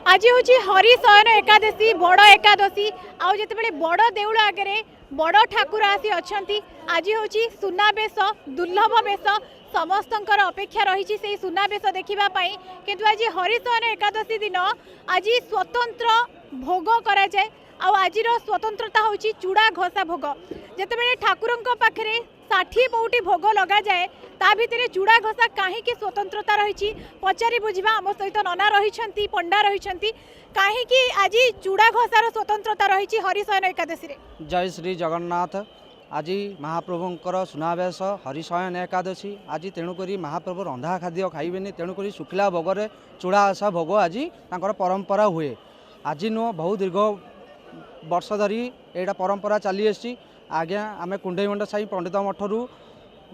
आज हूँ हरिशयन एकादशी बड़ एकादशी आउ जिते बड़ देउल आगे बड़ ठाकुर आसी अच्छा आज हूँ सुनावेश दुर्लभ वेश समस्तंकर अपेक्षा रही से सुनावेश देखापी किंतु आज हरिशयन एकादशी दिन आज स्वतंत्र भोग करा जाए आज स्वतंत्रता हूँ चूड़ा घसा भोग जिते ठाकुर पाखे 60 पौटी भोग लगा जाए ता भितर चूड़ा घसा कहीं स्वतंत्रता रही पचारि बुझा आम सहित नना रही पंडा रही कहीं आज चूड़ा घसार स्वतंत्रता रही हरिशयन एकादशी रे। जय श्री जगन्नाथ। आज महाप्रभुंकर सुनावेश हरिशयन एकादशी आज तेणुक महाप्रभु रंधा खाद्य खाइबेनि तेणुक शुक्ला भोगरे चूड़ा आशा भोग आज तांकर परंपरा हुए। आज नुह बहुत दीर्घ वर्ष धरी एटा परंपरा चली आसी। आज्ञा आम कुंडेईमंड साई पंडित मठरू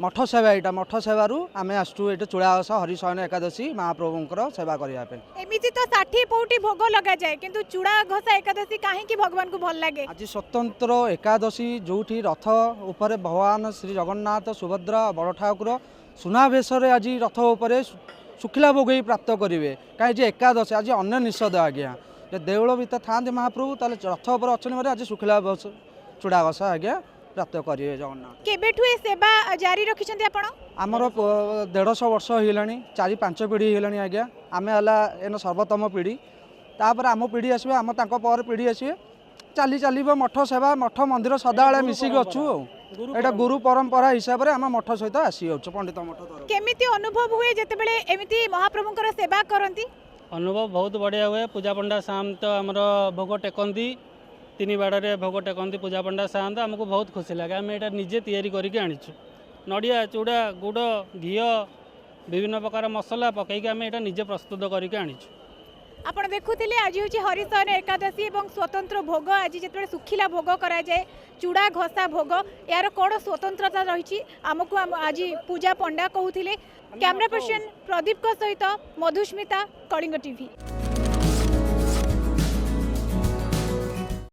मठ सेवा यहाँ मठ सेवारू आम आसू ये चूड़ा आशा हरिशयन एकादशी महाप्रभुंकर सेवा करने। एमती तो 60 पौटी भोग लगा जाए किंतु चूड़ा घसा एकादशी कहीं भगवान को भल लगे। आज स्वतंत्र एकादशी जो रथ उपर भगवान श्री जगन्नाथ सुभद्रा बड़ ठाकुर सुनावेश आज रथ उपर शुक्ला भोग ही प्राप्त करेंगे कहीं एकादशी आज अन्य निषेध आज्ञा देउल भीतर था महाप्रभु ताले रथ उपर अच्छे आज शुक्ला चूड़ा घसा आज्ञा प्राप्त करेंगे जगन्नाथ। केबेठु ए सेवा जारी रखिछन्ती आपण? आमर 150 वर्ष होलानी 4-5 पीढ़ी होलानी आज्ञा आम एन सर्वोत्तम पीढ़ी तापर आम पीढ़ी आसबे आम तांको पर पीढ़ी आसबे चली चलो मठ सेवा मठ मंदिर सदाबले मिसिक अच्छु एटा गुरु परंपरा हिसाब से आम मठ सहित आसी पंडित मठ। केमिति अनुभव हुए जेतेबेले एमिति महाप्रभुंकर सेवा करती? अनुभव बहुत बढ़िया हुए। पूजा पंडा साम तो आमर भोग टेकती 3 बाड़े भोग टेकती पूजा पंडा साम तो आमको बहुत खुशी लगे। आम यहाँ निजे तैयारी करके आनीचु नड़िया चूड़ा गुड़ घी विभिन्न प्रकार मसला पकईक आम यहाँ निजे प्रस्तुत करके आनीचु। आपण देखुथिले आज हूँ हरिशयन एकादशी और स्वतंत्र भोग आज जिते सुखिला भोग करा जाए चूड़ा घसा भोग यार कौन स्वतंत्रता रही आमको आज पूजा पंडा कहते। कैमरा पर्सन प्रदीप सहित मधुस्मिता कलिंग टीवी।